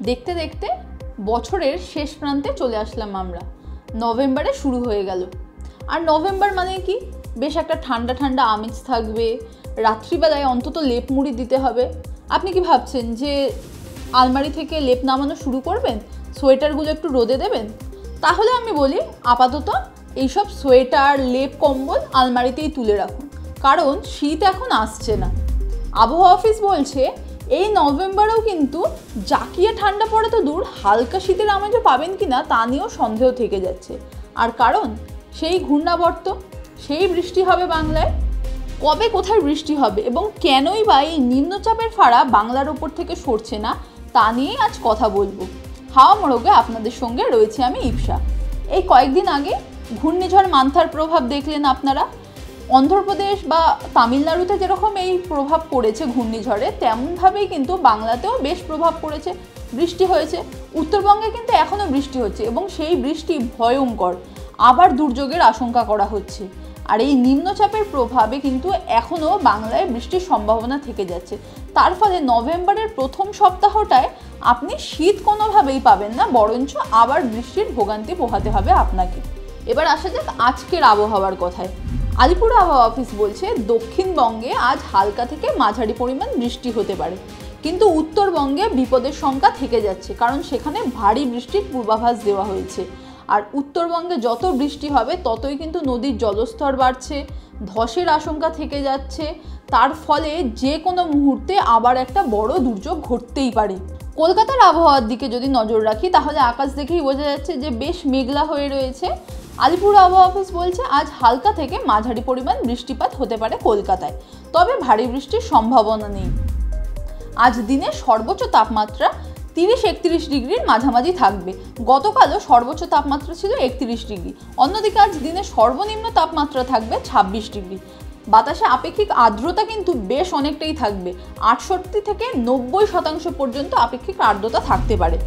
দেখতে দেখতে বছরের শেষ প্রান্তে চলে আসলাম আমরা। নভেম্বরে শুরু হয়ে গেল। আর নভেম্বর মানে কি, বেশ একটা ঠান্ডা ঠান্ডা আমেজ থাকবে, রাত্রিবেলায় অন্তত লেপ মুড়ি দিতে হবে। আপনি কি ভাবছেন যে আলমারি থেকে লেপ নামানো শুরু করবেন, সোয়েটারগুলো একটু রোদে দেবেন? তাহলে আমি বলি আপাতত এইসব সোয়েটার, লেপ, কম্বল আলমারিতেই তুলে রাখুন, কারণ শীত এখন আসছে না। আবহাওয়া অফিস বলছে এই নভেম্বরেও কিন্তু জাকিয়ে ঠান্ডা পড়ে তো দূর, হালকা শীতের আমেজও পাবেন কিনা তা নিয়েও সন্দেহ থেকে যাচ্ছে। আর কারণ সেই ঘূর্ণাবর্ত, সেই বৃষ্টি হবে বাংলায়। কবে কোথায় বৃষ্টি হবে এবং কেনই বা এই নিম্নচাপের ফাড়া বাংলার ওপর থেকে সরছে না, তা নিয়েই আজ কথা বলবো। হাওয়া মোড়কে আপনাদের সঙ্গে রয়েছে আমি ইপসা। এই কয়েকদিন আগে ঘূর্ণিঝড় মান্থার প্রভাব দেখলেন আপনারা। অন্ধ্রপ্রদেশ বা তামিলনাড়ুতে যেরকম এই প্রভাব পড়েছে ঘূর্ণিঝড়ে, তেমনভাবেই কিন্তু বাংলাতেও বেশ প্রভাব পড়েছে, বৃষ্টি হয়েছে। উত্তরবঙ্গে কিন্তু এখনও বৃষ্টি হচ্ছে এবং সেই বৃষ্টি ভয়ঙ্কর, আবার দুর্যোগের আশঙ্কা করা হচ্ছে। আর এই নিম্নচাপের প্রভাবে কিন্তু এখনও বাংলায় বৃষ্টির সম্ভাবনা থেকে যাচ্ছে। তার ফলে নভেম্বরের প্রথম সপ্তাহটায় আপনি শীত কোনোভাবেই পাবেন না, বরঞ্চ আবার বৃষ্টির ভোগান্তি পোহাতে হবে আপনাকে। এবার আসা যাক আজকের আবহাওয়ার কথায়। আলিপুর আবহাওয়া অফিস বলছে দক্ষিণবঙ্গে আজ হালকা থেকে মাঝারি পরিমাণ বৃষ্টি হতে পারে, কিন্তু উত্তরবঙ্গে বিপদের শঙ্কা থেকে যাচ্ছে, কারণ সেখানে ভারী বৃষ্টির পূর্বাভাস দেওয়া হয়েছে। আর উত্তরবঙ্গে যত বৃষ্টি হবে ততই কিন্তু নদীর জলস্তর বাড়ছে, ধসের আশঙ্কা থেকে যাচ্ছে। তার ফলে যে কোনো মুহূর্তে আবার একটা বড় দুর্যোগ ঘটতেই পারে। কলকাতার আবহাওয়ার দিকে যদি নজর রাখি তাহলে আকাশ দেখেই বোঝা যাচ্ছে যে বেশ মেঘলা হয়ে রয়েছে। আলিপুর আবহাওয়া অফিস বলছে আজ হালকা থেকে মাঝারি পরিমাণ বৃষ্টিপাত হতে পারে কলকাতায়, তবে ভারী বৃষ্টির সম্ভাবনা নেই। আজ দিনে সর্বোচ্চ তাপমাত্রা 30-31 ডিগ্রির মাঝামাঝি থাকবে। গতকালও সর্বোচ্চ তাপমাত্রা ছিল 31 ডিগ্রি। অন্যদিকে আজ দিনে সর্বনিম্ন তাপমাত্রা থাকবে 26 ডিগ্রি। বাতাসে আপেক্ষিক আর্দ্রতা কিন্তু বেশ অনেকটাই থাকবে, 68 থেকে 90% পর্যন্ত আপেক্ষিক আর্দ্রতা থাকতে পারে।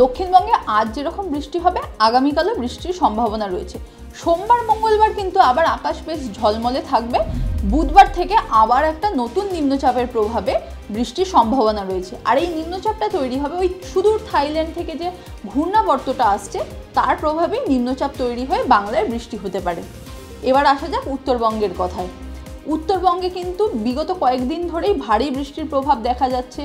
দক্ষিণবঙ্গে আজ যেরকম বৃষ্টি হবে আগামীকালও বৃষ্টির সম্ভাবনা রয়েছে। সোমবার মঙ্গলবার কিন্তু আবার আকাশ বেশ ঝলমলে থাকবে। বুধবার থেকে আবার একটা নতুন নিম্নচাপের প্রভাবে বৃষ্টির সম্ভাবনা রয়েছে। আর এই নিম্নচাপটা তৈরি হবে ওই সুদূর থাইল্যান্ড থেকে যে ঘূর্ণাবর্তটা আসছে তার প্রভাবেই নিম্নচাপ তৈরি হয়ে বাংলায় বৃষ্টি হতে পারে। এবার আসা যাক উত্তরবঙ্গের কথায়। উত্তরবঙ্গে কিন্তু বিগত কয়েকদিন ধরেই ভারী বৃষ্টির প্রভাব দেখা যাচ্ছে।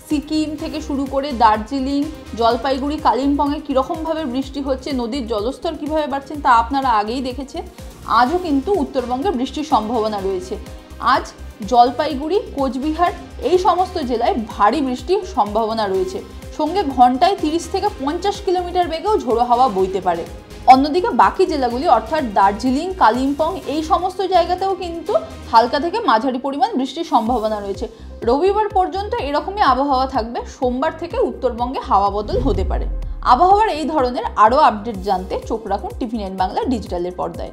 সিকিম থেকে শুরু করে দার্জিলিং, জলপাইগুড়ি, কালিম্পংয়ে কীরকমভাবে বৃষ্টি হচ্ছে, নদীর জলস্তর কীভাবে বাড়ছেন তা আপনারা আগেই দেখেছেন। আজও কিন্তু উত্তরবঙ্গে বৃষ্টির সম্ভাবনা রয়েছে। আজ জলপাইগুড়ি, কোচবিহার এই সমস্ত জেলায় ভারী বৃষ্টির সম্ভাবনা রয়েছে, সঙ্গে ঘন্টায় 30 থেকে 50 কিলোমিটার বেগেও ঝোড়ো হাওয়া বইতে পারে। অন্যদিকে বাকি জেলাগুলি অর্থাৎ দার্জিলিং, কালিম্পং এই সমস্ত জায়গাতেও কিন্তু হালকা থেকে মাঝারি পরিমাণ বৃষ্টির সম্ভাবনা রয়েছে। রবিবার পর্যন্ত এরকমই আবহাওয়া থাকবে। সোমবার থেকে উত্তরবঙ্গে হাওয়া বদল হতে পারে। আবহাওয়ার এই ধরনের আরও আপডেট জানতে চোখ রাখুন TV9 বাংলা ডিজিটালের পর্দায়।